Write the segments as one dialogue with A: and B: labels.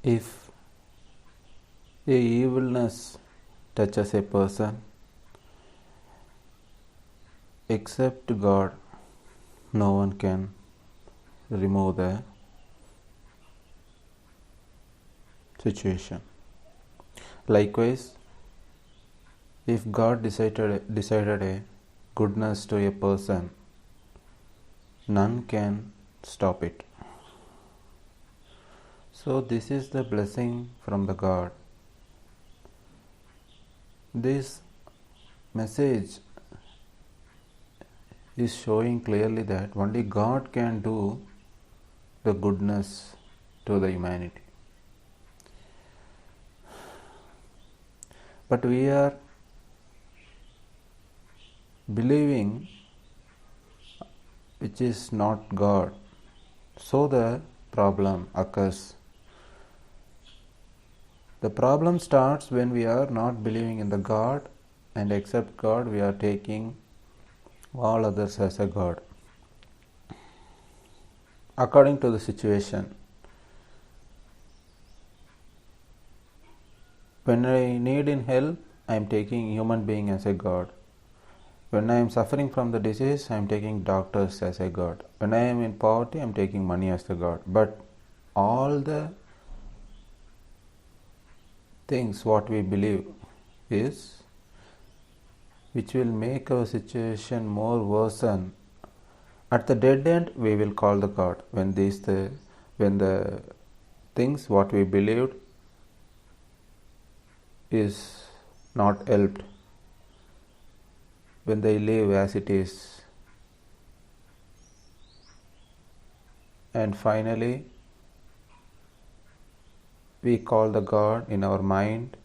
A: If a evilness touches a person, except God, no one can remove the situation. Likewise, if God decided a goodness to a person, none can stop it. So this is the blessing from the God. This message is showing clearly that only God can do the goodness to the humanity. But we are believing which is not God. So the problem occurs. The problem starts when we are not believing in the God, and except God we are taking all others as a God. According to the situation, when I need in help, I am taking human being as a God. When I am suffering from the disease, I am taking doctors as a God. When I am in poverty, I am taking money as a God. But all the things what we believe is which will make our situation more worsen. At the dead end, we will call the God when the things what we believed is not helped, when they live as it is, and finally we call the God in our mind,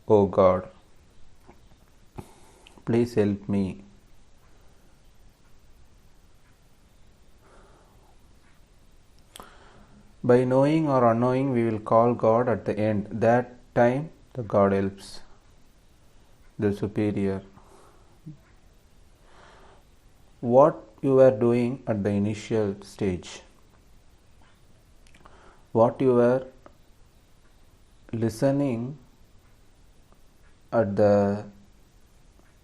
A: "Oh God, please help me." By knowing or unknowing, we will call God at the end. That time, the God helps, the superior. What you were doing at the initial stage, what you were listening at the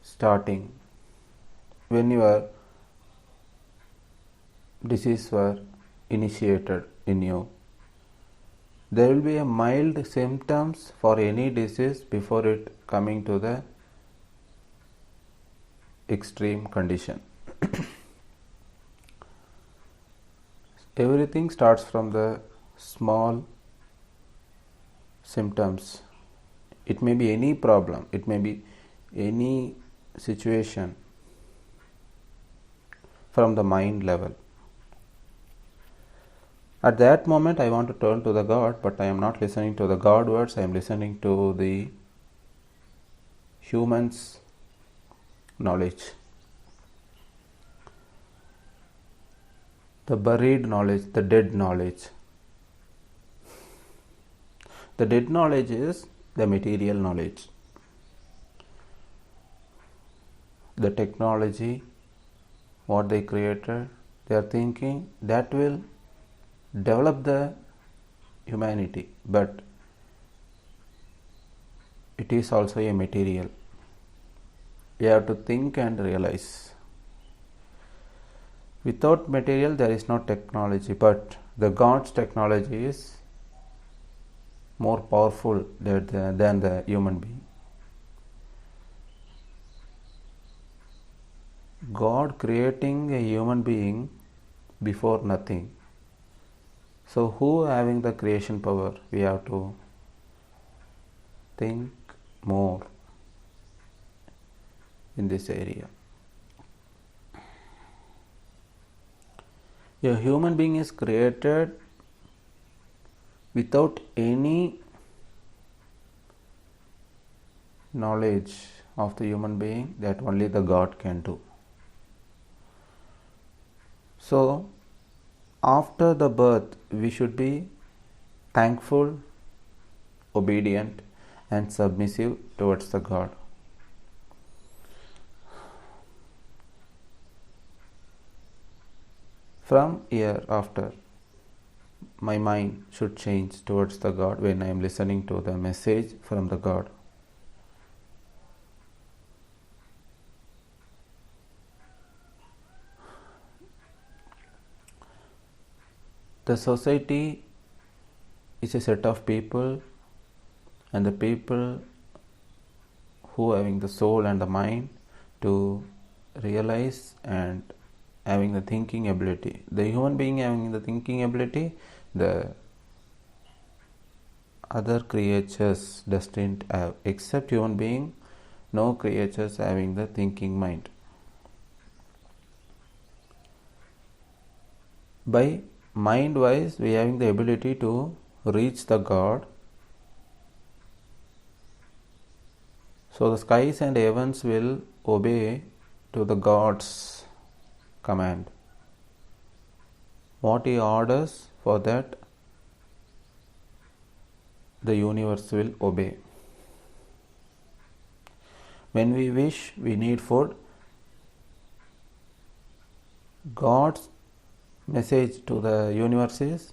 A: starting, when your disease were initiated in you, there will be a mild symptoms for any disease before it coming to the extreme condition. Everything starts from the small symptoms. It may be any problem, it may be any situation from the mind level. At that moment, I want to turn to the God, but I am not listening to the God words, I am listening to the human's knowledge, the buried knowledge, the dead knowledge. The dead knowledge is the material knowledge. The technology, what they created, they are thinking that will develop the humanity, but it is also a material. We have to think and realize. Without material, there is no technology, but the God's technology is more powerful than the human being. God creating a human being before nothing. So who having the creation power? We have to think more in this area. A human being is created without any knowledge of the human being that only the God can do. So after the birth, we should be thankful, obedient, and submissive towards the God. From here after, my mind should change towards the God when I am listening to the message from the God. The society is a set of people, and the people who having the soul and the mind to realize and having the thinking ability. The human being having the thinking ability, the other creatures doesn't have. Except human being, no creatures having the thinking mind. By mind wise, we having the ability to reach the God. So the skies and heavens will obey to the God's command. What He orders, for that the universe will obey. When we wish, we need food. God's message to the universe is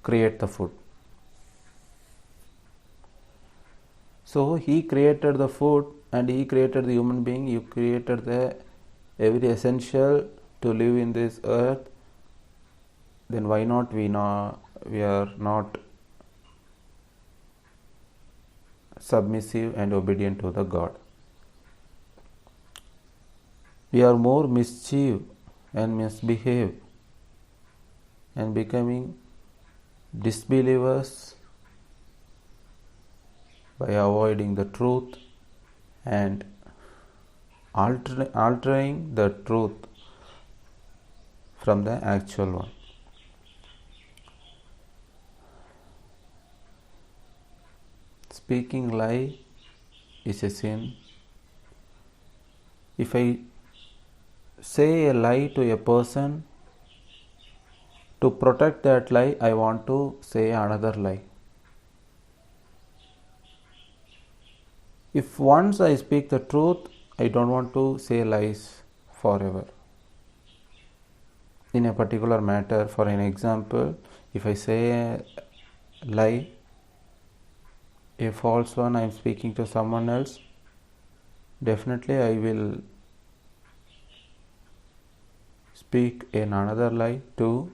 A: create the food. So He created the food and He created the human being. He created the every essential to live in this earth. Then why not we are not submissive and obedient to the God? We are more mischief and misbehave and becoming disbelievers by avoiding the truth and altering the truth from the actual one. Speaking lie is a sin. If I say a lie to a person, to protect that lie, I want to say another lie. If once I speak the truth, I don't want to say lies forever. In a particular matter, for an example, if I say a lie, a false one, I am speaking to someone else, definitely I will speak another lie to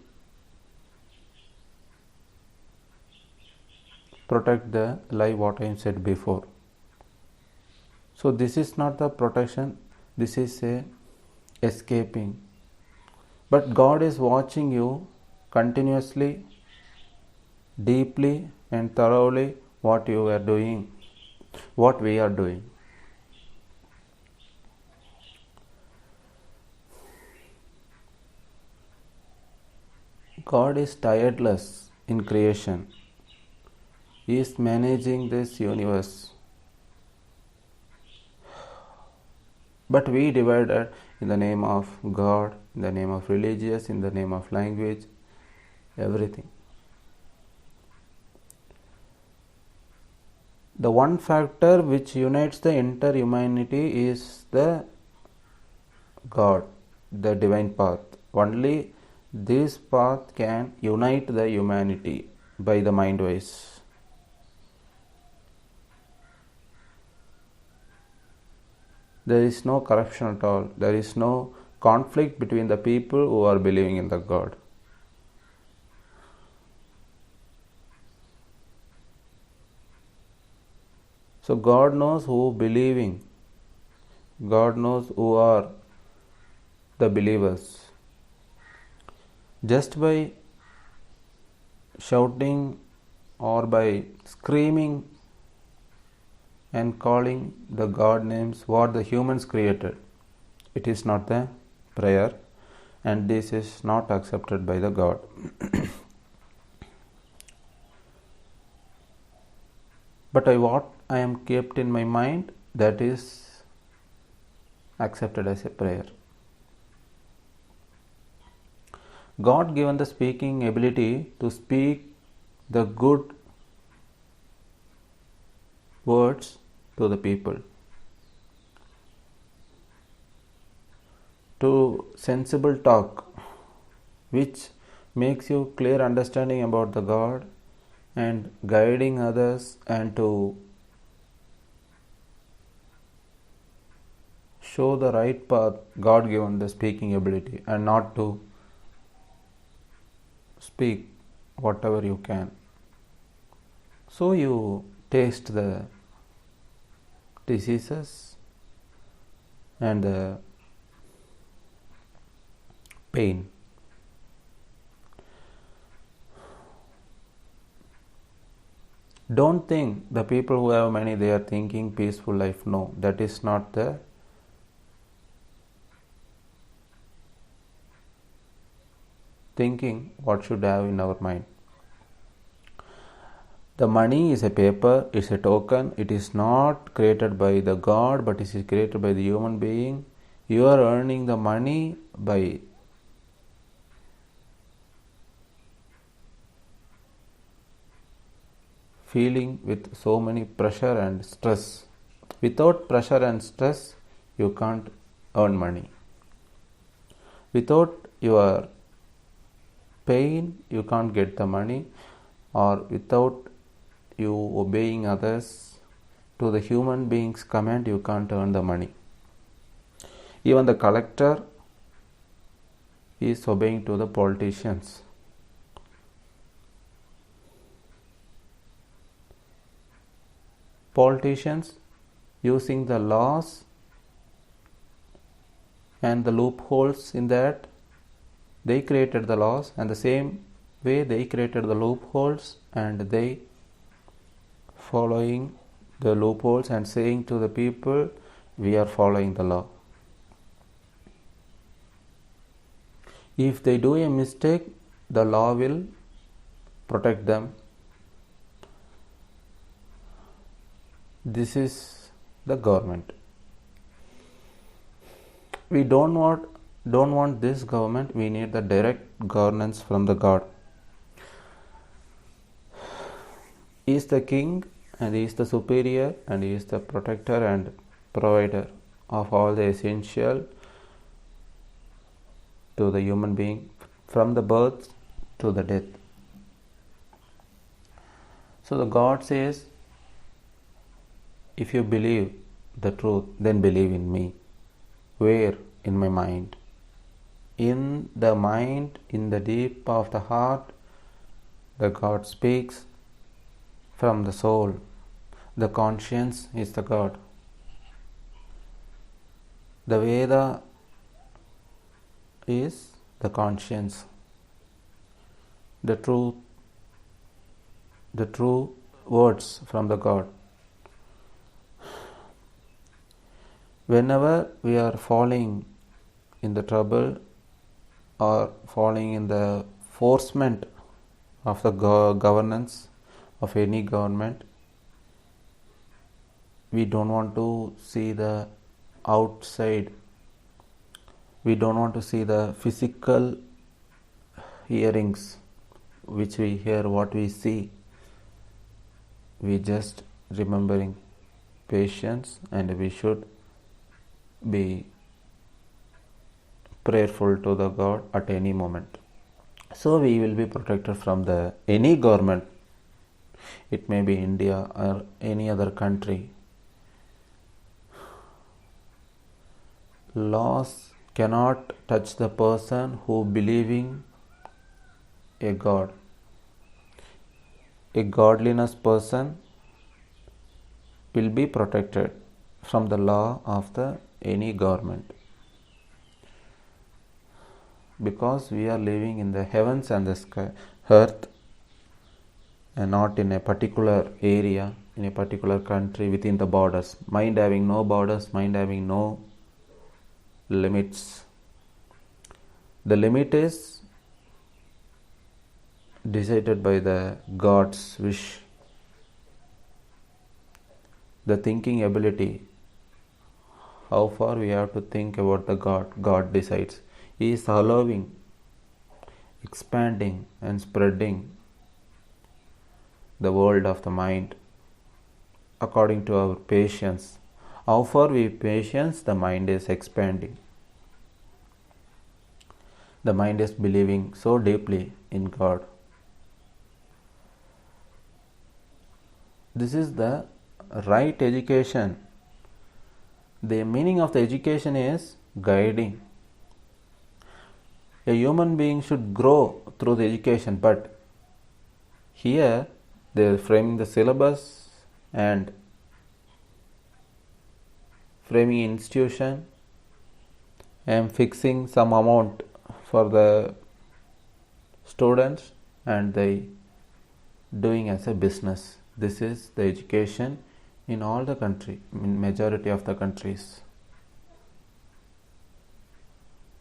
A: protect the lie what I said before. So this is not the protection, this is a escaping. But God is watching you continuously, deeply and thoroughly what you are doing, what we are doing. God is tireless in creation. He is managing this universe. But we divided in the name of God, in the name of religious, in the name of language, everything. The one factor which unites the entire humanity is the God, the divine path. Only this path can unite the humanity by the mind wise. There is no corruption at all. There is no conflict between the people who are believing in the God. So God knows who believing. God knows who are the believers. Just by shouting or by screaming and calling the God names what the humans created, it is not the prayer, and this is not accepted by the God. But what I am kept in my mind, that is accepted as a prayer. God given the speaking ability to speak the good words to the people, to sensible talk, which makes you clear understanding about the God and guiding others and to show the right path. God given the speaking ability and not to speak whatever you can. So you taste the diseases and the pain. Don't think the people who have money they are thinking peaceful life. No, that is not the thinking what should have in our mind. The money is a paper, it's a token, it is not created by the God but it is created by the human being. You are earning the money by feeling with so many pressure and stress. Without pressure and stress, you can't earn money. Without your pain, you can't get the money, or without you obeying others to the human being's command, you can't earn the money. Even the collector is obeying to the politicians. Politicians using the laws and the loopholes in that, they created the laws, and the same way they created the loopholes and they following the loopholes and saying to the people, we are following the law. If they do a mistake, the law will protect them. This is the government. We don't want this government. We need the direct governance from the God. He is the king and he is the superior and he is the protector and provider of all the essential to the human being from the birth to the death. So the God says, if you believe the truth, then believe in me. Where? In my mind. In the mind, in the deep of the heart, the God speaks from the soul. The conscience is the God. The Veda is the conscience. The true words from the God. Whenever we are falling in the trouble or falling in the forcement of the governance of any government, we don't want to see the outside. We don't want to see the physical hearings which we hear, what we see. We just remembering patience, and we should be prayerful to the God at any moment. So we will be protected from the any government. It may be India or any other country. Laws cannot touch the person who believing a God. A godliness person will be protected from the law of the any government, because we are living in the heavens and the sky, earth, and not in a particular area, in a particular country within the borders. Mind having no borders, mind having no limits. The limit is decided by the God's wish. The thinking ability, how far we have to think about the God decides. He is allowing, expanding and spreading the world of the mind according to our patience. How far we patience, the mind is expanding. The mind is believing so deeply in God. This is the right education. The meaning of the education is guiding. A human being should grow through the education, but here they are framing the syllabus and framing institution and fixing some amount for the students and they doing as a business. This is the education in all the country, in majority of the countries.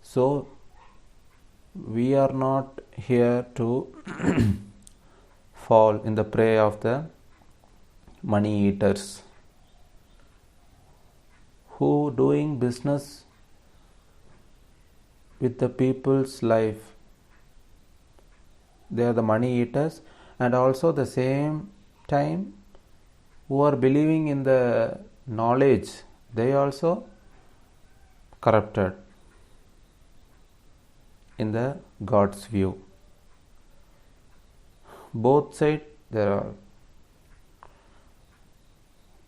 A: So we are not here to fall in the prey of the money eaters who doing business with the people's life. They are the money eaters, and also the same time who are believing in the knowledge, they also corrupted in the God's view. Both sides there are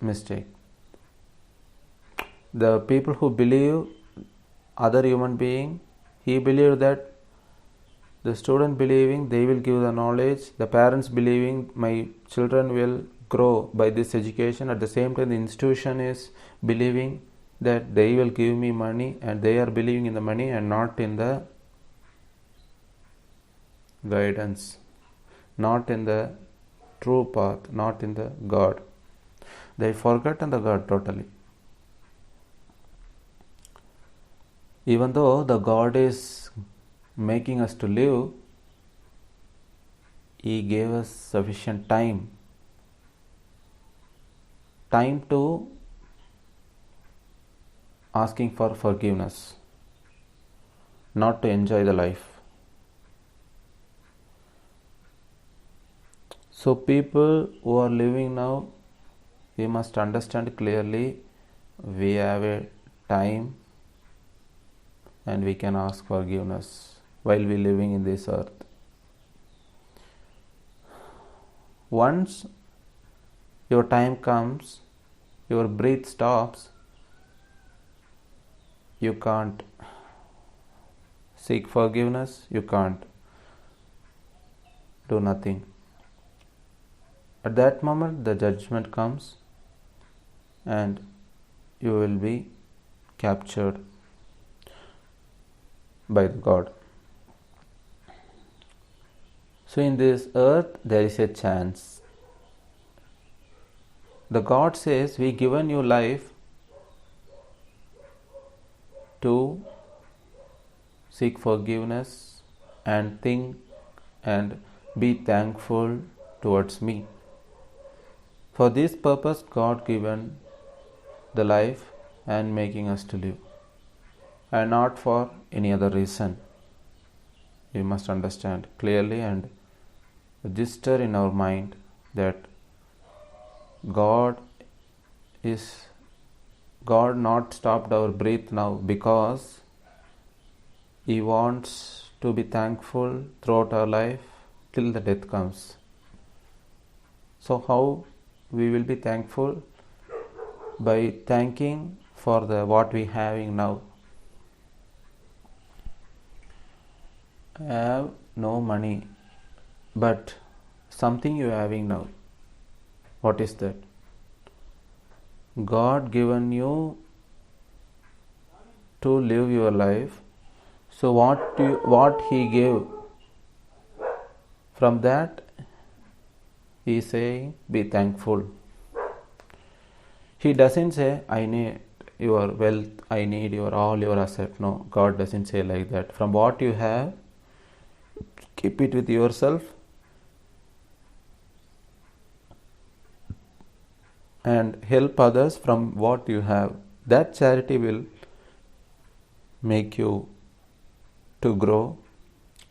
A: mistake. The people who believe other human being, he believed that the student believing they will give the knowledge, the parents believing my children will grow by this education. At the same time, the institution is believing that they will give me money, and they are believing in the money and not in the guidance, not in the true path, not in the God. They forgotten the God totally. Even though the God is making us to live, He gave us sufficient time to asking for forgiveness, not to enjoy the life. So people who are living now, we must understand clearly, we have a time and we can ask forgiveness while we living in this earth. Once your time comes, your breath stops, you can't seek forgiveness, you can't do nothing. At that moment the judgment comes and you will be captured by God. So in this earth there is a chance. The God says, we given you life to seek forgiveness and think and be thankful towards me. For this purpose God given the life and making us to live, and not for any other reason. We must understand clearly and register in our mind that God not stopped our breath now because He wants to be thankful throughout our life till the death comes. So how we will be thankful? By thanking for the what we having now. I have no money, but something you are having now. What is that? God given you to live your life. So what He gave, from that He is saying, be thankful. He doesn't say, I need your wealth, I need all your asset. No, God doesn't say like that. From what you have, keep it with yourself and help others from what you have. That charity will make you to grow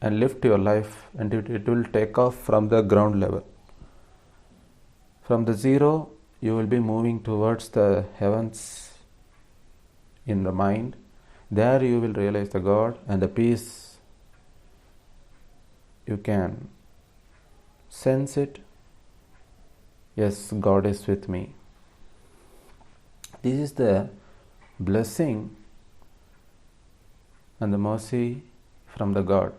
A: and lift your life, and it will take off from the ground level. From the zero, you will be moving towards the heavens in the mind. There you will realize the God and the peace you can sense it. Yes, God is with me. This is the blessing and the mercy from the God.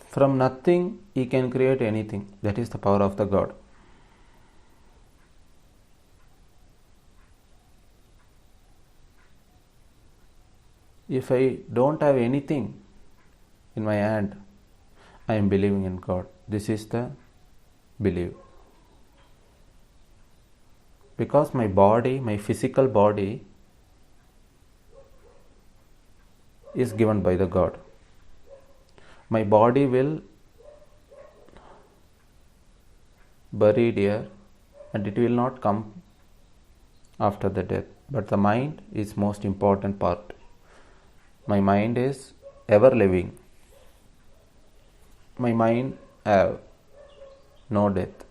A: From nothing, He can create anything. That is the power of the God. If I don't have anything in my hand, I am believing in God. This is the belief. Because my body, my physical body, is given by the God. My body will buried here and it will not come after the death. But the mind is most important part. My mind is ever living. My mind have no death.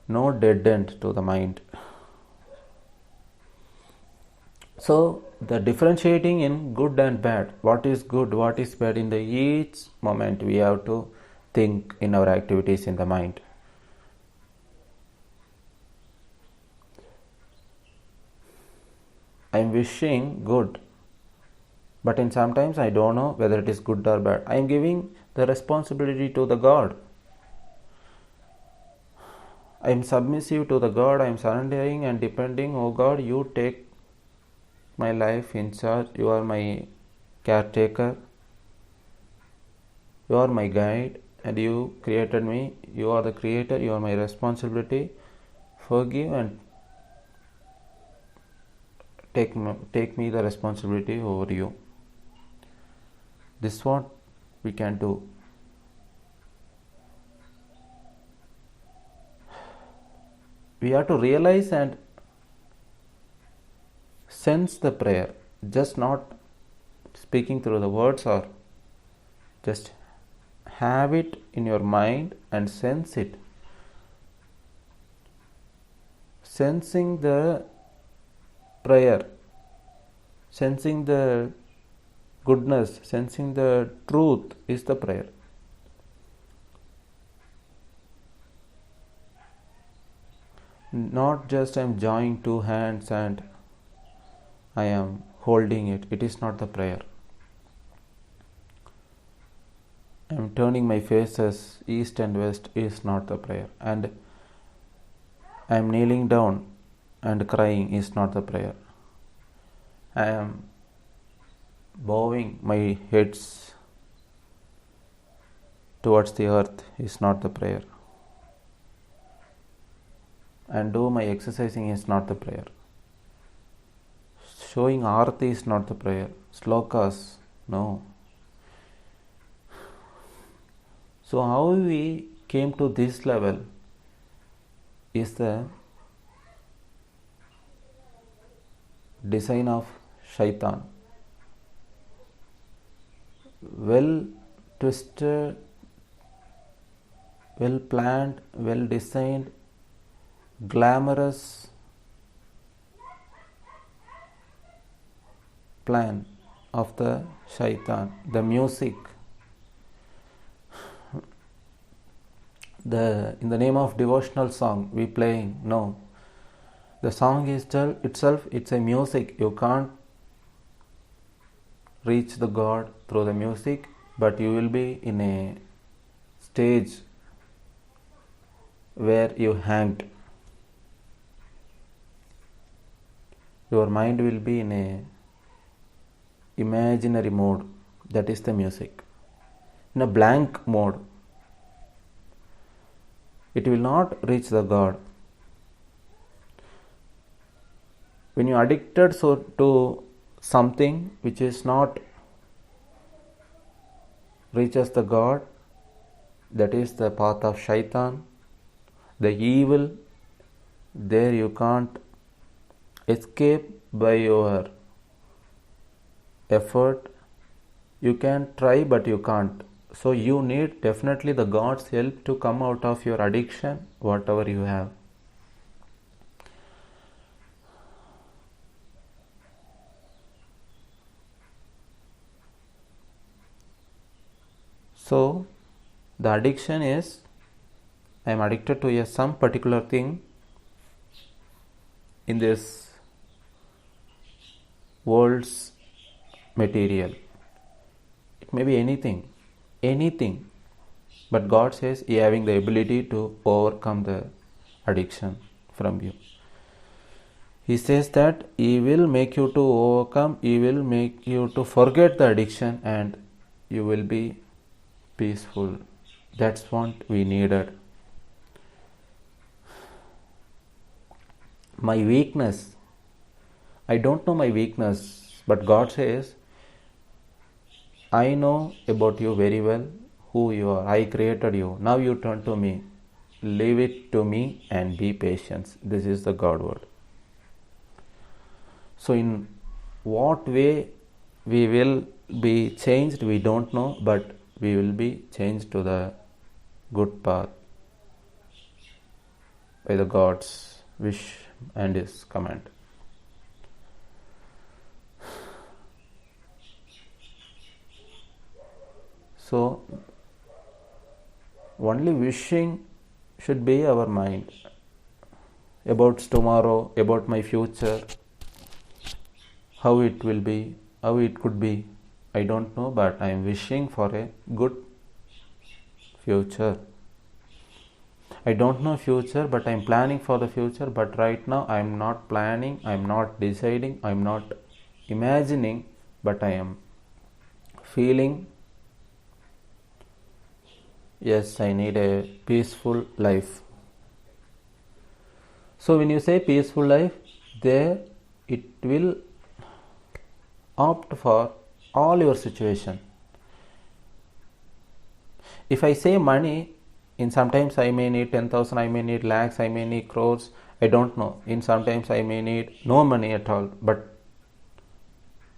A: No dead end to the mind. So the differentiating in good and bad, what is good, what is bad, in the each moment we have to think in our activities in the mind. I am wishing good, but in sometimes I don't know whether it is good or bad. I am giving the responsibility to the God. I am submissive to the God. I am surrendering and depending. Oh God, you take my life in charge. You are my caretaker. You are my guide and you created me. You are the creator. You are my responsibility. Forgive and take me the responsibility over you. This is what we can do. We have to realize and sense the prayer, just not speaking through the words, or just have it in your mind and sense it. Sensing the prayer, sensing the goodness, sensing the truth is the prayer. Not just I am joining two hands and I am holding it. It is not the prayer. I am turning my faces east and west is not the prayer. And I am kneeling down and crying is not the prayer. I am bowing my heads towards the earth is not the prayer. And do my exercising is not the prayer. Showing arati is not the prayer. Slokas, no. So how we came to this level is the design of Shaitan. Well twisted, well planned, well designed, glamorous plan of the Shaitan. The music, in the name of devotional song we playing, no. The song is itself, it's a music. You can't reach the God through the music, but you will be in a stage where you hanged. Your mind will be in a imaginary mode. That is the music. In a blank mode. It will not reach the God. When you are addicted to something which is not reaches the God, that is the path of Shaitan, the evil. There you can't escape by your effort. You can try but you can't. So you need definitely the God's help to come out of your addiction, whatever you have. So the addiction is, I am addicted to some particular thing in this world's material. It may be anything, but God says He having the ability to overcome the addiction from you. He says that He will make you to overcome, He will make you to forget the addiction, and you will be peaceful. That's what we needed. My weakness, I don't know my weakness, but God says, I know about you very well, who you are. I created you. Now you turn to me. Leave it to me and be patient. This is the God word. So in what way we will be changed, we don't know, but we will be changed to the good path by the God's wish and His command. So only wishing should be our mind about tomorrow, about my future, how it will be, how it could be. I don't know, but I am wishing for a good future. I don't know future, but I am planning for the future. But right now I am not planning, I am not deciding, I am not imagining, but I am feeling, yes, I need a peaceful life. So when you say peaceful life, there it will opt for all your situation. If I say money, in sometimes I may need 10,000, I may need lakhs, I may need crores, I don't know. In sometimes I may need no money at all. But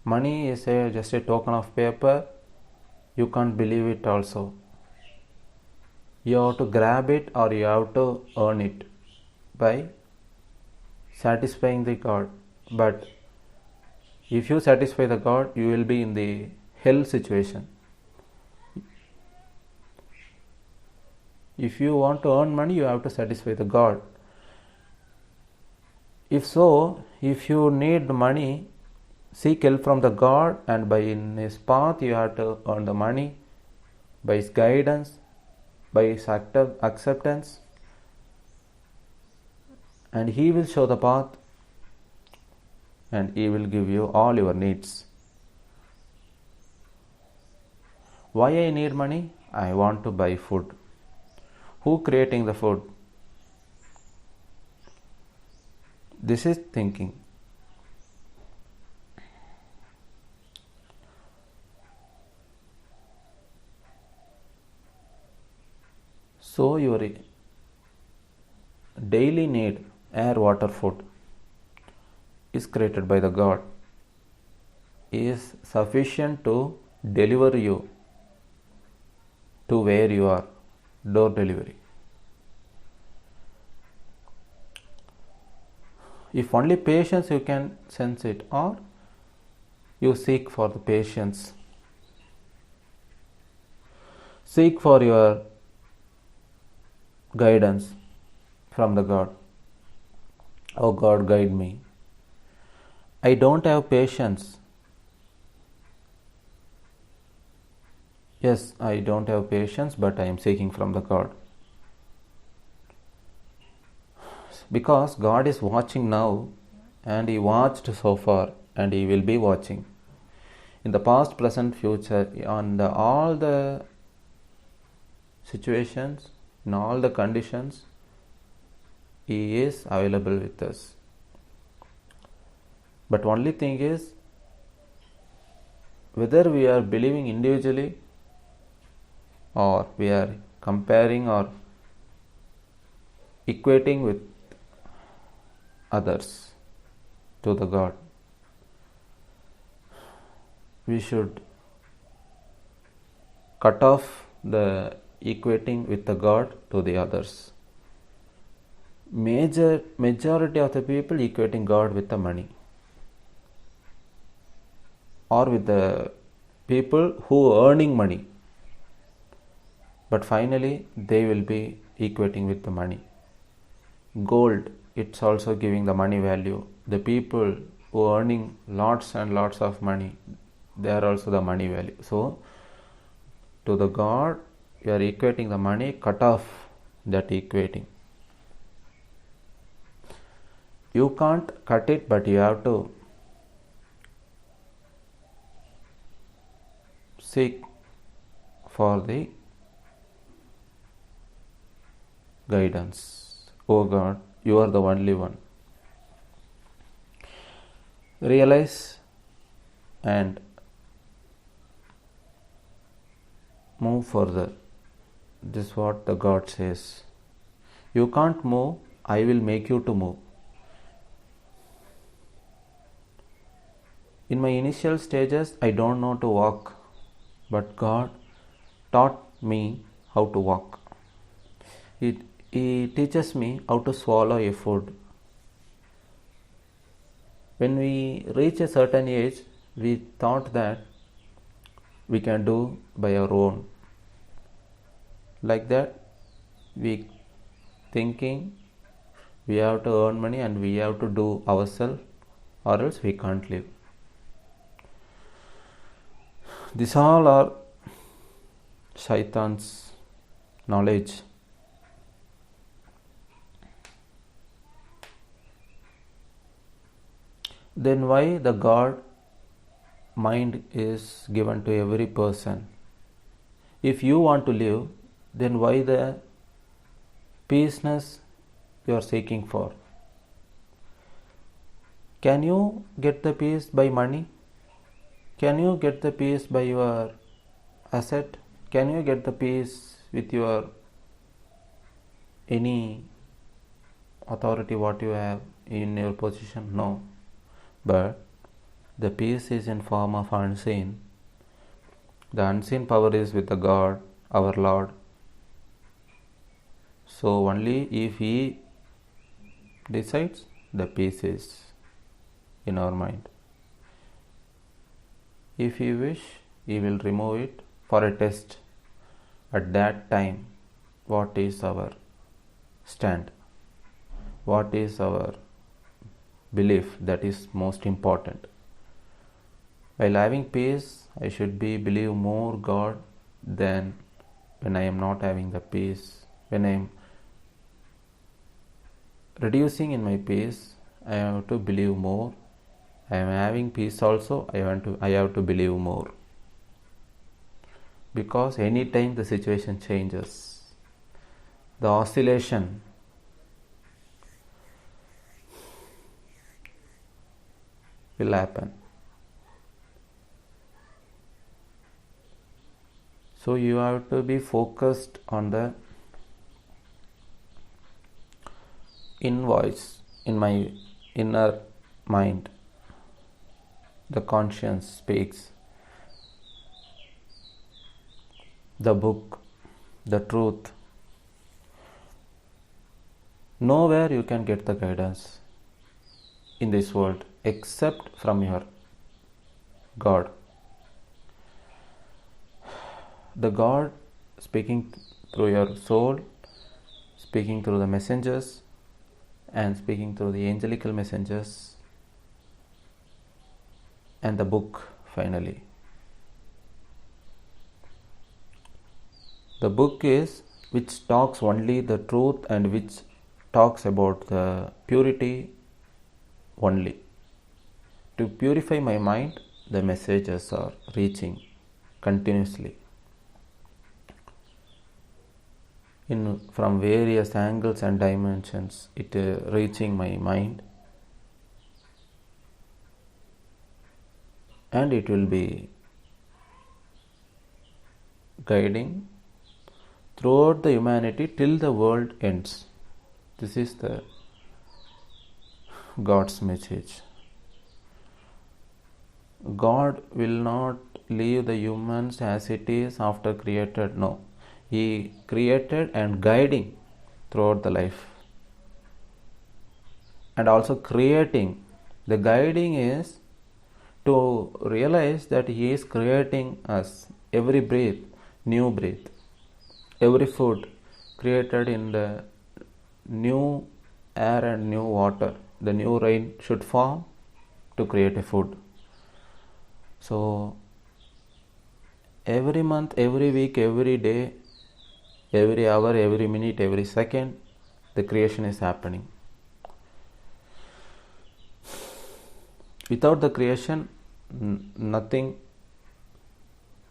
A: money is just a token of paper. You can't believe it also. You have to grab it or you have to earn it by satisfying the God. But if you satisfy the God, you will be in the hell situation. If you want to earn money, you have to satisfy the God. If so, if you need money, seek help from the God, and by in His path you have to earn the money, by His guidance, by His acceptance, and He will show the path, and He will give you all your needs. Why I need money? I want to buy food. Who creating the food? This is thinking. So your daily need, air, water, food, is created by the God, is sufficient to deliver you to where you are, door delivery. If only patience you can sense it, or you seek for the patience, seek for your guidance from the God. Oh God, guide me. I don't have patience. Yes, I don't have patience, but I am seeking from the God. Because God is watching now, and He watched so far, and He will be watching in the past, present, future, on all the situations, in all the conditions. He is available with us. But only thing is, whether we are believing individually, or we are comparing or equating with others to the God. We should cut off the equating with the God to the others. Majority of the people equating God with the money, or with the people who are earning money. but finally they will be equating with the money. Gold, it's also giving the money value. The people who are earning lots and lots of money, they are also the money value. So to the God, you are equating the money, cut off that equating. You can't cut it, but you have to seek for the guidance. Oh God, you are the only one. Realize and move further. This is what the God says. You can't move, I will make you to move. In my initial stages, I don't know to walk, but God taught me how to walk. He teaches me how to swallow a food. When we reach a certain age, we thought that we can do by our own. Like that, we thinking we have to earn money and we have to do ourselves, or else we can't live. These all are Shaitan's knowledge. Then why the God mind is given to every person? If you want to live, then why the peaceness you are seeking for? Can you get the peace by money? Can you get the peace by your asset? Can you get the peace with your any authority what you have in your position? No. But the peace is in form of unseen. The unseen power is with the God, our Lord. So only if He decides, the peace is in our mind. If He wish, He will remove it for a test. At that time, what is our stand? What is our belief? That is most important. While having peace, I should believe more God than when I am not having the peace. When I am reducing in my peace, I have to believe more. I am having peace also, I have to believe more. Because anytime the situation changes, the oscillation will happen. So you have to be focused on the invoice in my inner mind. The conscience speaks. The book, the truth. Nowhere you can get the guidance in this world except from your God. The God speaking through your soul, speaking through the messengers, and speaking through the angelical messengers, and the book finally. The book is which talks only the truth and which talks about the purity only. To purify my mind, the messages are reaching continuously from various angles and dimensions. It reaching my mind, and it will be guiding throughout the humanity till the world ends. This is the God's message. God will not leave the humans as it is after created. No. He created and guiding throughout the life. And also creating. The guiding is to realize that He is creating us every breath, new breath. every food created in the new air and new water. The new rain should form to create a food. So every month, every week, every day, every hour, every minute, every second, the creation is happening. Without the creation, nothing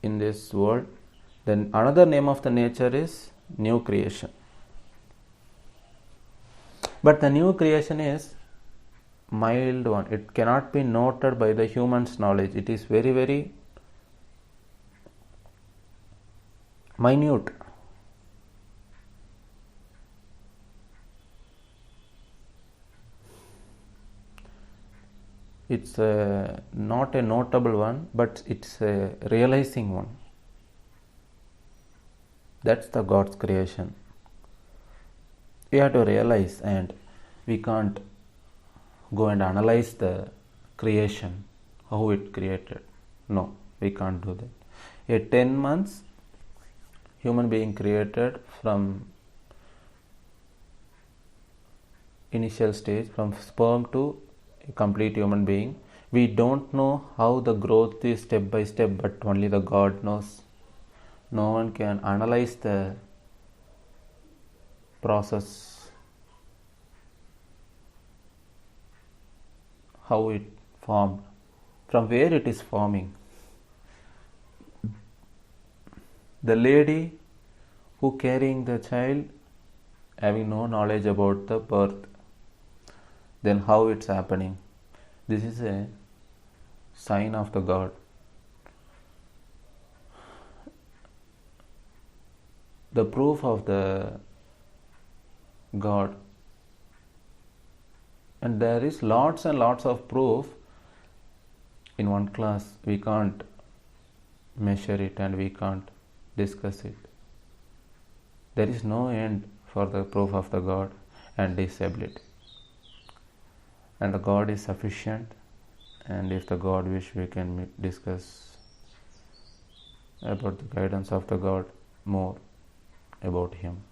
A: in this world. Then another name of the nature is new creation. But the new creation is mild one. It cannot be noted by the human's knowledge. It is very, very minute. It's not a notable one, but it's a realizing one. That's the God's creation. We have to realize, and we can't go and analyze the creation, how it created. No, we can't do that. A 10 months human being created from initial stage, from sperm to a complete human being. We don't know how the growth is step by step, but only the God knows. No one can analyze the process, how it formed, from where it is forming. The lady who carrying the child having no knowledge about the birth, then how it's happening. This is a sign of the God. The proof of the God, and there is lots and lots of proof. In one class we can't measure it and we can't discuss it. There is no end for the proof of the God and His ability. And the God is sufficient, and if the God wish, we can discuss about the guidance of the God more about Him.